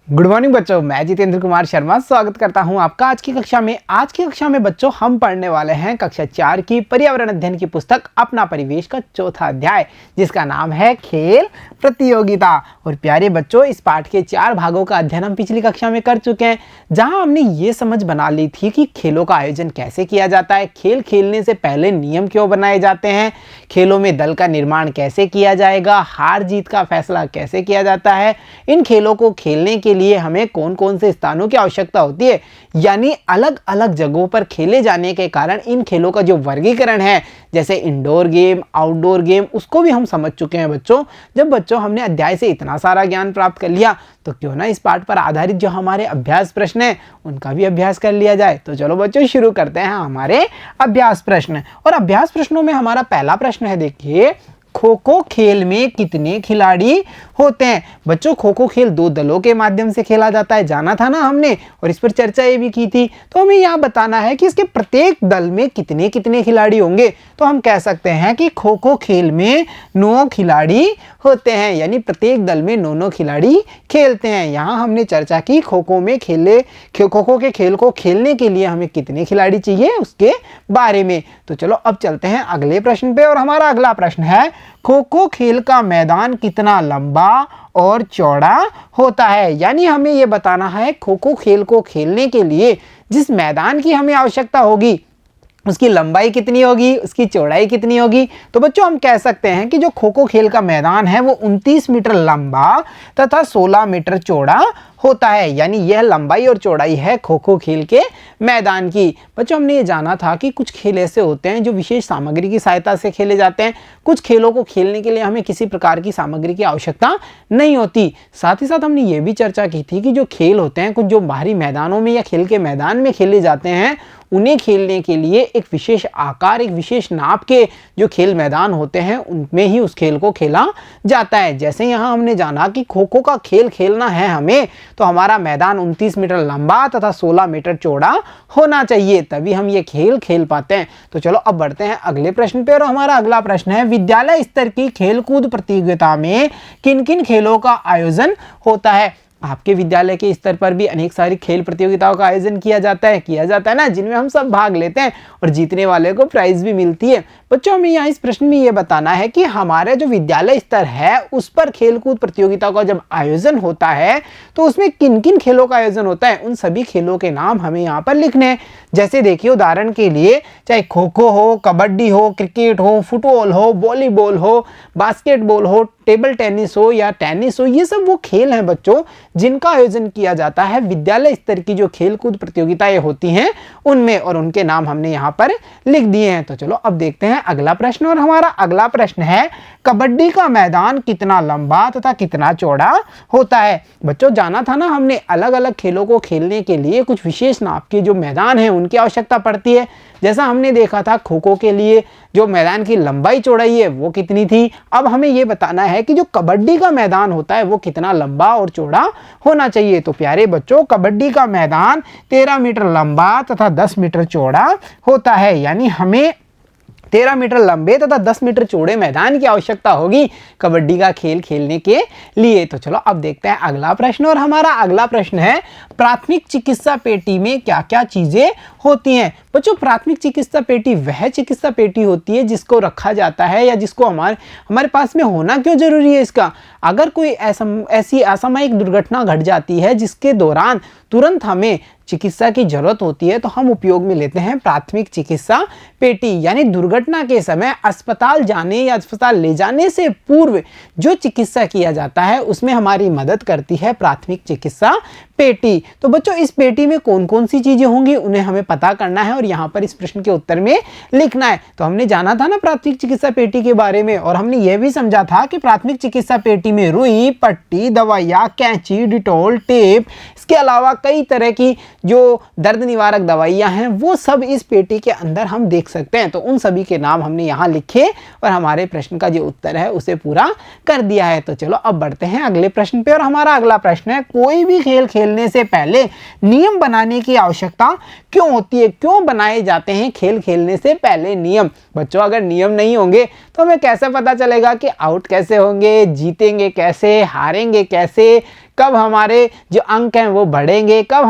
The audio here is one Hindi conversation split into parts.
गुड मॉर्निंग बच्चों, मैं जितेंद्र कुमार शर्मा स्वागत करता हूं आपका आज की कक्षा में। आज की कक्षा में बच्चों हम पढ़ने वाले हैं कक्षा 4 की पर्यावरण अध्ययन की पुस्तक अपना परिवेश का चौथा अध्याय, जिसका नाम है खेल प्रतियोगिता। और प्यारे बच्चों, इस पाठ के 4 भागों का अध्ययन हम पिछली कक्षा में कर चुके हैं, जहां हमने ये समझ बना ली थी कि खेलों का आयोजन कैसे किया जाता है, खेल खेलने से पहले नियम क्यों बनाए जाते हैं, खेलों में दल का निर्माण कैसे किया जाएगा, हार जीत का फैसला कैसे किया जाता है, इन खेलों को खेलने के लिए हमें कौन कौन से स्थानों की आवश्यकता होती है, यानी अलग अलग जगहों पर खेले जाने के कारण इन खेलों का जो वर्गीकरण है, जैसे इंडोर गेम, आउटडोर गेम, उसको भी हम समझ चुके हैं बच्चों। जब बच्चों हमने अध्याय से इतना सारा ज्ञान प्राप्त कर लिया, तो क्यों ना इस पाठ पर आधारित जो हमारे अभ्यास प्रश्न हैं उनका भी अभ्यास कर लिया जाए। तो चलो बच्चों शुरू करते हैं हमारे अभ्यास प्रश्न। और अभ्यास प्रश्नों में हमारा पहला प्रश्न है, देखिए, खो खो खेल में कितने खिलाड़ी होते हैं। बच्चों, खो खो खेल 2 दलों के माध्यम से खेला जाता है, जाना था ना हमने, और इस पर चर्चा ये भी की थी। तो हमें यहाँ बताना है कि इसके प्रत्येक दल में कितने कितने खिलाड़ी होंगे। तो हम कह सकते हैं कि खो खो खेल में 9 खिलाड़ी होते हैं, यानी प्रत्येक दल में 9 खिलाड़ी खेलते हैं। यहाँ हमने चर्चा की खो खो के खेल को खेलने के लिए हमें कितने खिलाड़ी चाहिए उसके बारे में। तो चलो अब चलते हैं अगले प्रश्न पे। और हमारा अगला प्रश्न है, खो खो खेल का मैदान कितना लंबा और चौड़ा होता है। यानी हमें यह बताना है खो खो खेल को खेलने के लिए जिस मैदान की हमें आवश्यकता होगी उसकी लंबाई कितनी होगी, उसकी चौड़ाई कितनी होगी। तो बच्चों हम कह सकते हैं कि जो खो खो खेल का मैदान है वो 29 मीटर लंबा तथा 16 मीटर चौड़ा होता है, यानी यह लंबाई और चौड़ाई है खो खो खेल के मैदान की। बच्चों हमने ये जाना था कि कुछ खेल ऐसे होते हैं जो विशेष सामग्री की सहायता से खेले जाते हैं। कुछ खेलों को खेलने के लिए हमें किसी प्रकार की सामग्री की आवश्यकता नहीं होती। साथ ही साथ हमने ये भी चर्चा की थी कि जो खेल होते हैं कुछ जो बाहरी मैदानों में या खेल के मैदान में खेले जाते हैं, उन्हें खेलने के लिए एक विशेष आकार, एक विशेष नाप के जो खेल मैदान होते हैं उनमें ही उस खेल को खेला जाता है। जैसे यहाँ हमने जाना कि खो खो का खेल खेलना है हमें, तो हमारा मैदान 29 मीटर लंबा तथा 16 मीटर चौड़ा होना चाहिए, तभी हम ये खेल खेल पाते हैं। तो चलो अब बढ़ते हैं अगले प्रश्न पे। और हमारा अगला प्रश्न है, विद्यालय स्तर की खेलकूद प्रतियोगिता में किन किन खेलों का आयोजन होता है। आपके विद्यालय के स्तर पर भी अनेक सारी खेल प्रतियोगिताओं का आयोजन किया जाता है ना, जिनमें हम सब भाग लेते हैं और जीतने वाले को प्राइज भी मिलती है। बच्चों हमें यहाँ इस प्रश्न में ये बताना है कि हमारे जो विद्यालय स्तर है उस पर खेलकूद प्रतियोगिता का जब आयोजन होता है तो उसमें किन किन खेलों का आयोजन होता है, उन सभी खेलों के नाम हमें यहाँ पर लिखने हैं। जैसे देखिए, उदाहरण के लिए चाहे खो खो हो, कबड्डी हो, क्रिकेट हो, फुटबॉल हो, वॉलीबॉल हो, बास्केटबॉल हो, टेबल टेनिस हो या टेनिस हो, ये सब वो खेल हैं बच्चों जिनका आयोजन किया जाता है विद्यालय स्तर की जो खेलकूद प्रतियोगिताएं होती हैं उनमें, और उनके नाम हमने यहाँ पर लिख दिए हैं। तो चलो अब देखते हैं अगला प्रश्न। और हमारा अगला प्रश्न है, कबड्डी का मैदान कितना लंबा तथा कितना चौड़ा होता है। बच्चों जाना था ना हमने, अलग अलग खेलों को खेलने के लिए कुछ विशेष नाप के जो मैदान है उनकी आवश्यकता पड़ती है। जैसा हमने देखा था खो खो के लिए जो मैदान की लंबाई चौड़ाई है वो कितनी थी, अब हमें ये बताना है कि जो कबड्डी का मैदान होता है वो कितना लंबा और चौड़ा होना चाहिए। तो प्यारे बच्चों, कबड्डी का मैदान 13 मीटर लंबा तथा 10 मीटर चौड़ा होता है, यानी हमें 13 मीटर लंबे तथा 10 मीटर चौड़े मैदान की आवश्यकता होगी कबड्डी का खेल खेलने के लिए। तो चलो अब देखते हैं अगला प्रश्न। और हमारा अगला प्रश्न है, प्राथमिक चिकित्सा पेटी में क्या क्या चीजें होती हैं। बच्चों प्राथमिक चिकित्सा पेटी वह चिकित्सा पेटी होती है जिसको रखा जाता है या जिसको हमारे पास में होना क्यों जरूरी है इसका। अगर कोई ऐसी असामयिक दुर्घटना घट जाती है जिसके दौरान तुरंत हमें चिकित्सा की जरूरत होती है, तो हम उपयोग में लेते हैं प्राथमिक चिकित्सा पेटी। यानी दुर्घटना के समय अस्पताल जाने या अस्पताल ले जाने से पूर्व जो चिकित्सा किया जाता है उसमें हमारी मदद करती है प्राथमिक चिकित्सा पेटी। तो बच्चों इस पेटी में कौन कौन सी चीजें होंगी उन्हें हमें पता करना है और यहाँ पर इस प्रश्न के उत्तर में लिखना है। तो हमने जाना था ना प्राथमिक चिकित्सा पेटी के बारे में, और हमने यह भी समझा था कि प्राथमिक चिकित्सा पेटी में रुई, पट्टी, दवाइयाँ, कैंची, डिटॉल, टेप, इसके अलावा कई तरह की जो दर्द निवारक दवाइयाँ हैं वो सब इस पेटी के अंदर हम देख सकते हैं। तो उन सभी के नाम हमने यहाँ लिखे और हमारे प्रश्न का जो उत्तर है उसे पूरा कर दिया है। तो चलो अब बढ़ते हैं अगले प्रश्न पे। और हमारा अगला प्रश्न है, कोई भी खेल खेलने से पहले नियम बनाने की आवश्यकता क्यों होती है, क्यों बनाए जाते हैं खेल खेलने से पहले नियम। बच्चों अगर नियम नहीं होंगे तो हमें कैसे पता चलेगा कि आउट कैसे होंगे, जीतेंगे कैसे, हारेंगे कैसे, कब हमारे जो अंक हैं वो बढ़ेंगे, कब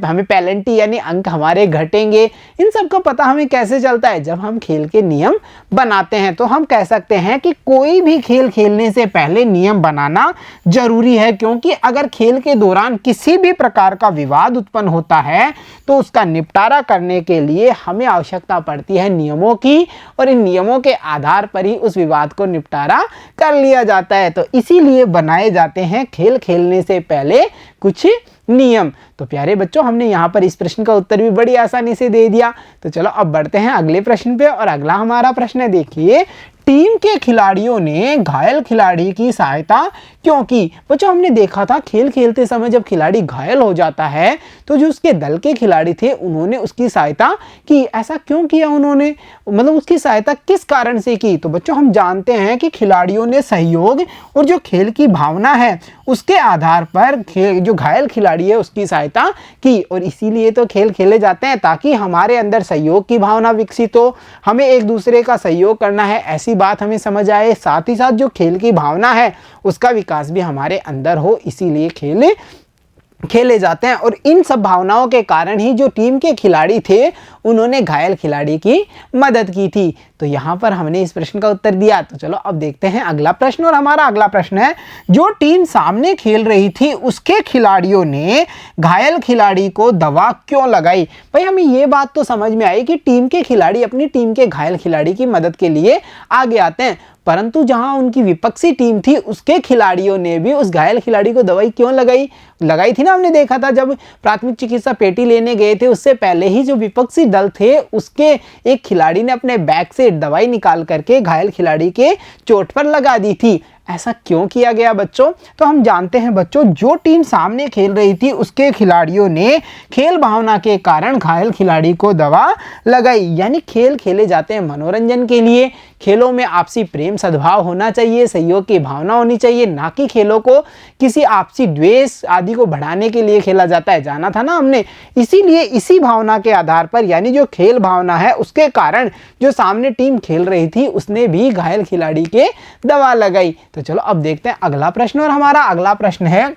हमें पेनल्टी यानी अंक हमारे घटेंगे, इन सब का पता हमें कैसे चलता है? जब हम खेल के नियम बनाते हैं। तो हम कह सकते हैं कि कोई भी खेल खेलने से पहले नियम बनाना जरूरी है, क्योंकि अगर खेल के दौरान किसी भी प्रकार का विवाद उत्पन्न होता है तो उसका निपटारा करने के लिए हमें आवश्यकता पड़ती है नियमों की, और इन नियमों के आधार पर ही उस विवाद को निपटारा कर लिया जाता है। तो इसीलिए बनाए जाते हैं खेल खेलने से पहले कुछ नियम। तो प्यारे बच्चों, हमने यहाँ पर इस प्रश्न का उत्तर भी बड़ी आसानी से दे दिया। तो चलो अब बढ़ते हैं अगले प्रश्न पे, और अगला हमारा प्रश्न है, देखिए, टीम के खिलाड़ियों ने घायल खिलाड़ी की सहायता क्यों की? बच्चों, हमने देखा था खेल खेलते समय जब खिलाड़ी घायल हो जाता है तो जो उसके दल के खिलाड़ी थे उन्होंने उसकी सहायता की। ऐसा क्यों किया उन्होंने, मतलब उसकी सहायता किस कारण से की? तो बच्चों, हम जानते हैं कि खिलाड़ियों ने सहयोग और जो खेल की भावना है उसके आधार पर जो घायल खिलाड़ी है उसकी सहायता की, और इसीलिए तो खेल खेले जाते हैं ताकि हमारे अंदर सहयोग की भावना विकसित हो, हमें एक दूसरे का सहयोग करना है ऐसी बात हमें समझ आए, साथ ही साथ जो खेल की भावना है उसका विकास भी हमारे अंदर हो, इसीलिए खेले जाते हैं। और इन सब भावनाओं के कारण ही जो टीम के खिलाड़ी थे उन्होंने घायल खिलाड़ी की मदद की थी। तो यहाँ पर हमने इस प्रश्न का उत्तर दिया। तो चलो अब देखते हैं अगला प्रश्न, और हमारा अगला प्रश्न है, जो टीम सामने खेल रही थी उसके खिलाड़ियों ने घायल खिलाड़ी को दवा क्यों लगाई? भाई, हमें ये बात तो समझ में आई कि टीम के खिलाड़ी अपनी टीम के घायल खिलाड़ी की मदद के लिए आगे आते हैं, परंतु जहां उनकी विपक्षी टीम थी उसके खिलाड़ियों ने भी उस घायल खिलाड़ी को दवाई क्यों लगाई थी ना? हमने देखा था जब प्राथमिक चिकित्सा पेटी लेने गए थे उससे पहले ही जो विपक्षी दल थे उसके एक खिलाड़ी ने अपने बैग से दवाई निकाल करके घायल खिलाड़ी के चोट पर लगा दी थी। ऐसा क्यों किया गया बच्चों? तो हम जानते हैं बच्चों, जो टीम सामने खेल रही थी उसके खिलाड़ियों ने खेल भावना के कारण घायल खिलाड़ी को दवा लगाई। यानी खेल खेले जाते हैं मनोरंजन के लिए, खेलों में आपसी प्रेम सद्भाव होना चाहिए, सहयोग की भावना होनी चाहिए, ना कि खेलों को किसी आपसी द्वेष आदि को बढ़ाने के लिए खेला जाता है। जाना था ना हमने, इसीलिए इसी भावना के आधार पर यानी जो खेल भावना है उसके कारण जो सामने टीम खेल रही थी उसने भी घायल खिलाड़ी के दवा लगाई। तो चलो अब देखते हैं अगला प्रश्न, और हमारा अगला प्रश्न है,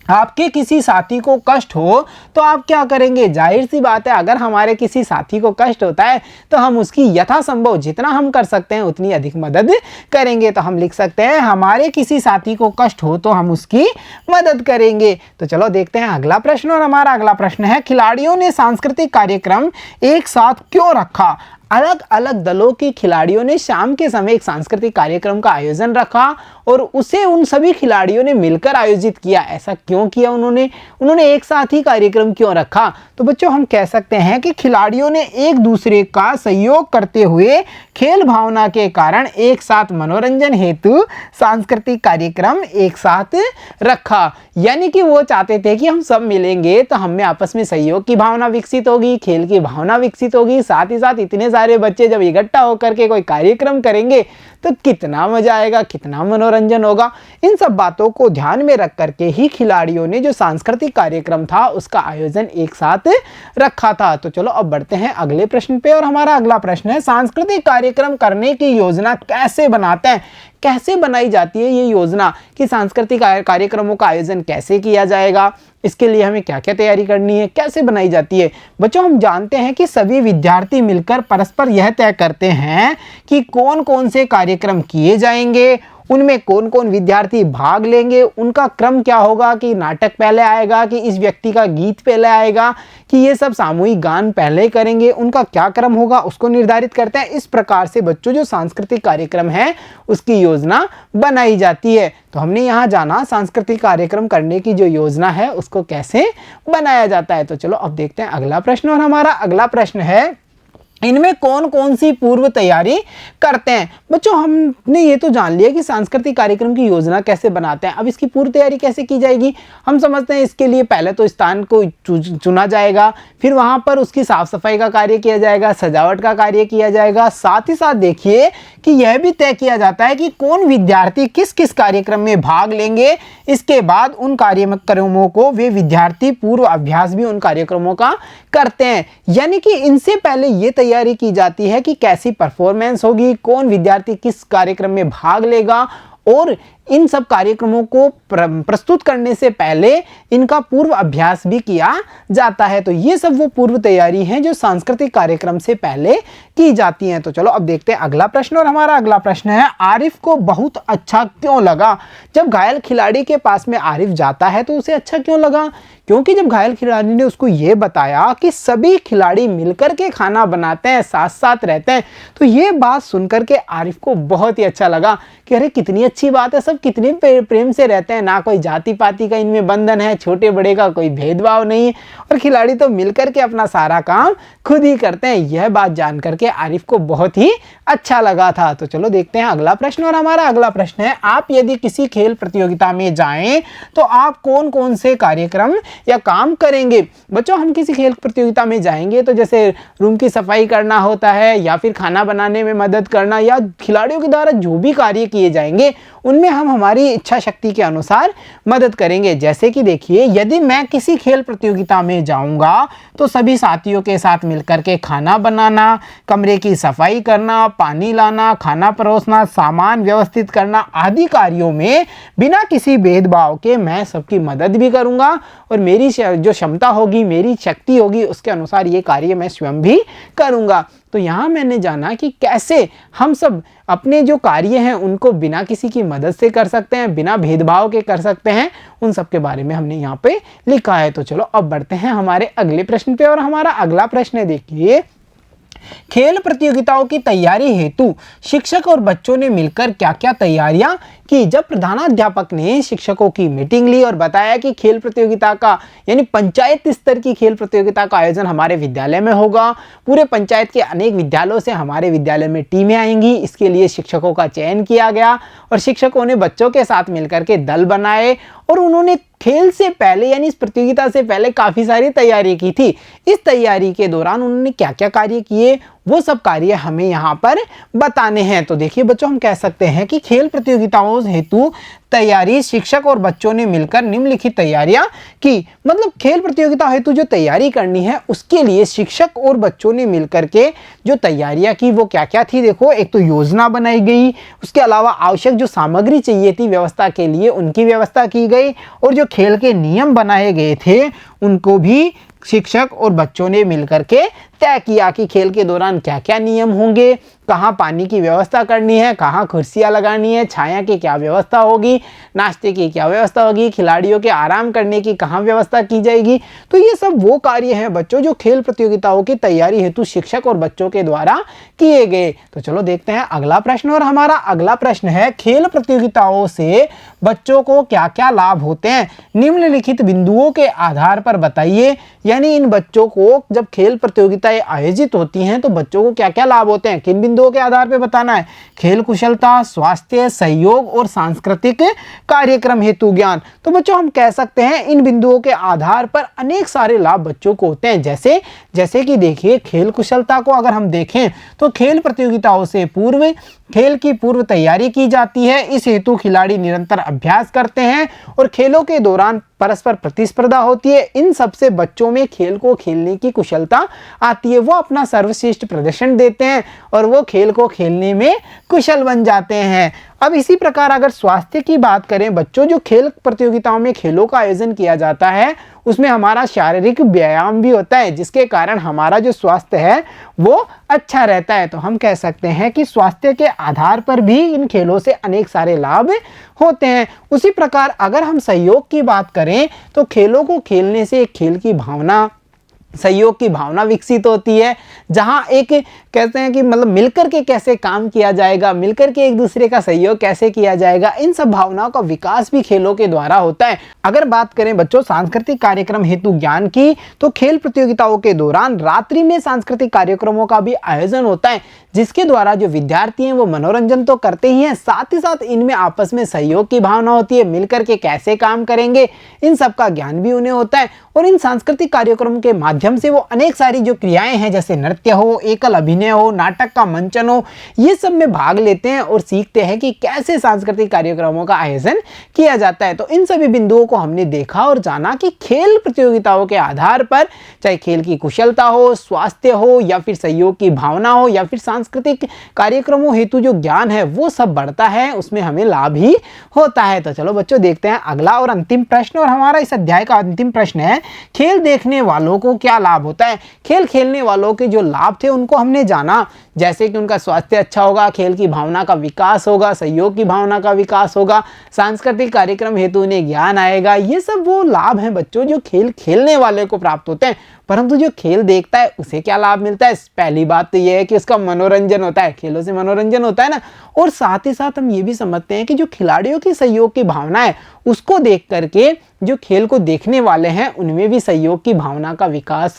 आपके किसी साथी को कष्ट हो तो आप क्या करेंगे? जाहिर सी बात है, अगर हमारे किसी साथी को कष्ट होता है तो हम उसकी यथासंभव जितना हम कर सकते हैं उतनी अधिक मदद करेंगे। तो हम लिख सकते हैं, हमारे किसी साथी को कष्ट हो तो हम उसकी मदद करेंगे। तो चलो देखते हैं अगला प्रश्न, और हमारा अगला प्रश्न है, खिलाड़ियों ने सांस्कृतिक कार्यक्रम एक साथ क्यों रखा? अलग अलग दलों के खिलाड़ियों ने शाम के समय एक सांस्कृतिक कार्यक्रम का आयोजन रखा और उसे उन सभी खिलाड़ियों ने मिलकर आयोजित किया। ऐसा क्यों किया उन्होंने एक साथ ही कार्यक्रम क्यों रखा? तो बच्चों, हम कह सकते हैं कि खिलाड़ियों ने एक दूसरे का सहयोग करते हुए खेल भावना के कारण एक साथ मनोरंजन हेतु सांस्कृतिक कार्यक्रम एक साथ रखा। यानी कि वो चाहते थे कि हम सब मिलेंगे तो हम में आपस में सहयोग की भावना विकसित होगी, खेल की भावना विकसित होगी, साथ ही साथ इतने सारे बच्चे जब इकट्ठा होकर के कोई कार्यक्रम करेंगे तो कितना मजा आएगा, कितना मनोरंजन होगा। इन सब बातों को ध्यान में रख करके ही खिलाड़ियों ने जो सांस्कृतिक कार्यक्रम था उसका आयोजन एक साथ रखा था। तो चलो अब बढ़ते हैं अगले प्रश्न पे, और हमारा अगला प्रश्न है, सांस्कृतिक कार्यक्रम करने की योजना कैसे बनाते हैं? कैसे बनाई जाती है ये योजना कि सांस्कृतिक कार्यक्रमों का आयोजन कैसे किया जाएगा, इसके लिए हमें क्या क्या तैयारी करनी है, कैसे बनाई जाती है? बच्चों, हम जानते हैं कि सभी विद्यार्थी मिलकर परस्पर यह तय करते हैं कि कौन कौन से कार्यक्रम किए जाएंगे, उनमें कौन कौन विद्यार्थी भाग लेंगे, उनका क्रम क्या होगा, कि नाटक पहले आएगा, कि इस व्यक्ति का गीत पहले आएगा, कि ये सब सामूहिक गान पहले करेंगे, उनका क्या क्रम होगा उसको निर्धारित करते हैं। इस प्रकार से बच्चों जो सांस्कृतिक कार्यक्रम है उसकी योजना बनाई जाती है। तो हमने यहाँ जाना सांस्कृतिक कार्यक्रम करने की जो योजना है उसको कैसे बनाया जाता है। तो चलो अब देखते हैं अगला प्रश्न, और हमारा अगला प्रश्न है, इनमें कौन कौन सी पूर्व तैयारी करते हैं? बच्चों, हमने ये तो जान लिया कि सांस्कृतिक कार्यक्रम की योजना कैसे बनाते हैं। अब इसकी पूर्व तैयारी कैसे की जाएगी? हम समझते हैं इसके लिए पहले तो स्थान को चुना जाएगा, फिर वहां पर उसकी साफ सफाई का कार्य किया जाएगा, सजावट का कार्य किया जाएगा, साथ ही साथ देखिए कि यह भी तय किया जाता है कि कौन विद्यार्थी किस किस कार्यक्रम में भाग लेंगे। इसके बाद उन कार्यक्रमों को वे विद्यार्थी पूर्व अभ्यास भी उन कार्यक्रमों का करते हैं। यानी कि इनसे पहले ये तैयारी की जाती है कि कैसी परफॉर्मेंस होगी, कौन विद्यार्थी किस कार्यक्रम में भाग लेगा, और इन सब कार्यक्रमों को प्रस्तुत करने से पहले इनका पूर्व अभ्यास भी किया जाता है। तो ये सब वो पूर्व तैयारी हैं जो सांस्कृतिक कार्यक्रम से पहले की जाती हैं। तो चलो अब देखते हैं अगला प्रश्न, और हमारा अगला प्रश्न है, आरिफ को बहुत अच्छा क्यों लगा? जब घायल खिलाड़ी के पास में आरिफ जाता है तो उसे अच्छा क्यों लगा? क्योंकि जब घायल खिलाड़ी ने उसको ये बताया कि सभी खिलाड़ी मिलकर के खाना बनाते हैं, साथ साथ रहते हैं, तो ये बात सुनकर के आरिफ को बहुत ही अच्छा लगा कि अरे कितनी अच्छी बात है, सब कितने प्रेम से रहते हैं, ना कोई जाति पाति का इनमें बंधन है, छोटे बड़े का कोई भेदभाव नहीं, और खिलाड़ी तो मिलकर के अपना सारा काम खुद ही करते हैं। यह बात जान करके आरिफ को बहुत ही अच्छा लगा था। तो चलो देखते हैं अगला प्रश्न, और हमारा अगला प्रश्न है, आप यदि किसी खेल प्रतियोगिता में जाएं तो आप कौन कौन से कार्यक्रम या काम करेंगे? बच्चों, हम किसी खेल प्रतियोगिता में जाएंगे तो जैसे रूम की सफाई करना होता है, या फिर खाना बनाने में मदद करना, या खिलाड़ियों के द्वारा जो भी कार्य किए जाएंगे उनमें हम हमारी इच्छा शक्ति के अनुसार मदद करेंगे। जैसे कि देखिए, यदि मैं किसी खेल प्रतियोगिता में जाऊंगा तो सभी साथियों के साथ मिलकर के खाना बनाना, कमरे की सफाई करना, पानी लाना, खाना परोसना, सामान व्यवस्थित करना आदि कार्यों में बिना किसी भेदभाव के मैं सबकी मदद भी करूंगा, और मेरी जो क्षमता होगी, मेरी शक्ति होगी, उसके अनुसार ये कार्य मैं स्वयं भी करूंगा। तो यहाँ मैंने जाना कि कैसे हम सब अपने जो कार्य हैं उनको बिना किसी की मदद से कर सकते हैं, बिना भेदभाव के कर सकते हैं, उन सब के बारे में हमने यहाँ पे लिखा है। तो चलो अब बढ़ते हैं हमारे अगले प्रश्न पे, और हमारा अगला प्रश्न है, देखिए, खेल प्रतियोगिताओं की तैयारी हेतु शिक्षक और बच्चों ने मिलकर क्या क्या तैयारियां की? जब प्रधानाध्यापक ने शिक्षकों की मीटिंग ली और बताया कि खेल प्रतियोगिता का यानी पंचायत स्तर की खेल प्रतियोगिता का आयोजन हमारे विद्यालय में होगा, पूरे पंचायत के अनेक विद्यालयों से हमारे विद्यालय में टीमें आएंगी, इसके लिए शिक्षकों का चयन किया गया, और शिक्षकों ने बच्चों के साथ मिलकर के दल बनाए, और उन्होंने खेल से पहले यानी इस प्रतियोगिता से पहले काफ़ी सारी तैयारी की थी। इस तैयारी के दौरान उन्होंने क्या क्या कार्य किए, वो सब कार्य हमें यहाँ पर बताने हैं। तो देखिए बच्चों, हम कह सकते हैं कि खेल प्रतियोगिताओं हेतु तैयारी शिक्षक और बच्चों ने मिलकर निम्नलिखित तैयारियां की। मतलब खेल प्रतियोगिता हेतु जो तैयारी करनी है उसके लिए शिक्षक और बच्चों ने मिलकर के जो तैयारियां की वो क्या क्या थी? देखो, एक तो योजना बनाई गई, उसके अलावा आवश्यक जो सामग्री चाहिए थी व्यवस्था के लिए उनकी व्यवस्था की गई, और जो खेल के नियम बनाए गए थे उनको भी शिक्षक और बच्चों ने मिलकर के तय किया कि खेल के दौरान क्या क्या नियम होंगे, कहाँ पानी की व्यवस्था करनी है, कहाँ कुर्सियाँ लगानी है, छाया की क्या व्यवस्था होगी, नाश्ते की क्या व्यवस्था होगी, खिलाड़ियों के आराम करने की कहाँ व्यवस्था की जाएगी। तो ये सब वो कार्य हैं बच्चों जो खेल प्रतियोगिताओं की तैयारी हेतु शिक्षक और बच्चों के द्वारा किए गए। तो चलो देखते हैं अगला प्रश्न, और हमारा अगला प्रश्न है, खेल प्रतियोगिताओं से बच्चों को क्या क्या लाभ होते हैं? निम्नलिखित बिंदुओं के आधार पर बताइए। यानी इन बच्चों को जब खेल प्रतियोगिताएं आयोजित होती हैं तो बच्चों को क्या क्या लाभ होते हैं, किन बिंदुओं के आधार पर बताना है? खेल कुशलता, स्वास्थ्य, सहयोग और सांस्कृतिक कार्यक्रम हेतु ज्ञान। तो बच्चों हम कह सकते हैं इन बिंदुओं के आधार पर अनेक सारे लाभ बच्चों को होते हैं। जैसे कि देखिए, खेल कुशलता को अगर हम देखें तो खेल प्रतियोगिताओं से पूर्व खेल की पूर्व तैयारी की जाती है। इस हेतु खिलाड़ी निरंतर अभ्यास करते हैं और खेलों के दौरान परस्पर प्रतिस्पर्धा होती है। इन सबसे बच्चों में खेल को खेलने की कुशलता आती है, वो अपना सर्वश्रेष्ठ प्रदर्शन देते हैं और वो खेल को खेलने में कुशल बन जाते हैं। अब इसी प्रकार अगर स्वास्थ्य की बात करें बच्चों, जो खेल प्रतियोगिताओं में खेलों का आयोजन किया जाता है उसमें हमारा शारीरिक व्यायाम भी होता है, जिसके कारण हमारा जो स्वास्थ्य है वो अच्छा रहता है। तो हम कह सकते हैं कि स्वास्थ्य के आधार पर भी इन खेलों से अनेक सारे लाभ होते हैं। उसी प्रकार अगर हम सहयोग की बात करें तो खेलों को खेलने से एक खेल की भावना, सहयोग की भावना विकसित होती है, जहां एक कहते हैं कि मतलब मिलकर के कैसे काम किया जाएगा, मिलकर के एक दूसरे का सहयोग कैसे किया जाएगा, इन सब भावनाओं का विकास भी खेलों के द्वारा होता है। अगर बात करें बच्चों सांस्कृतिक कार्यक्रम हेतु ज्ञान की, तो खेल प्रतियोगिताओं के दौरान रात्रि में सांस्कृतिक कार्यक्रमों का भी आयोजन होता है, जिसके द्वारा जो विद्यार्थी हैं वो मनोरंजन तो करते ही हैं, साथ ही साथ इनमें आपस में सहयोग की भावना होती है, मिलकर के कैसे काम करेंगे इन सब का ज्ञान भी उन्हें होता है। और इन सांस्कृतिक कार्यक्रमों के माध्यम से वो अनेक सारी जो क्रियाएं हैं, जैसे नृत्य हो, एकल अभिनय हो, नाटक का मंचन हो, ये सब में भाग लेते हैं और सीखते हैं कि कैसे सांस्कृतिक कार्यक्रमों का आयोजन किया जाता है। तो इन सभी बिंदुओं को हमने देखा और जाना कि खेल प्रतियोगिताओं के आधार पर चाहे खेल की कुशलता हो, स्वास्थ्य हो, या फिर सहयोग की भावना हो, या फिर सांस्कृतिक कार्यक्रमों हेतु जो ज्ञान है वो सब बढ़ता है, उसमें हमें लाभ ही होता है। तो चलो बच्चों देखते हैं अगला और अंतिम प्रश्न, और हमारा इस अध्याय का अंतिम प्रश्न है, खेल देखने वालों को क्या लाभ होता है। खेल खेलने वालों के जो लाभ थे उनको हमने जाना, जैसे कि उनका स्वास्थ्य अच्छा होगा, खेल की भावना का विकास होगा, सहयोग की भावना का विकास होगा, सांस्कृतिक कार्यक्रम हेतु उन्हें ज्ञान आएगा। ये सब वो लाभ हैं बच्चों जो खेल खेलने वाले को प्राप्त होते हैं। परंतु जो खेल देखता है उसे क्या लाभ मिलता है? पहली बात तो यह है कि उसका मनोरंजन होता है, खेलों से मनोरंजन होता है ना। और साथ ही साथ हम ये भी समझते हैं कि जो खिलाड़ियों की सहयोग की भावना है उसको देख करके जो खेल को देखने वाले हैं उनमें भी सहयोग की भावना का विकास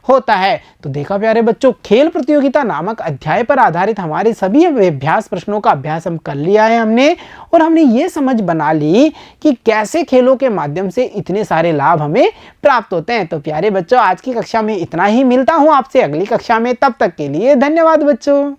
होता है। तो देखा प्यारे बच्चों, खेल प्रतियोगिता नामक अध्याय पर आधारित हमारे सभी अभ्यास प्रश्नों का अभ्यास हम कर लिया है हमने, और हमने ये समझ बना ली कि कैसे खेलों के माध्यम से इतने सारे लाभ हमें प्राप्त होते हैं। तो प्यारे बच्चों, आज की कक्षा में इतना ही, मिलता हूं आपसे अगली कक्षा में, तब तक के लिए धन्यवाद बच्चों।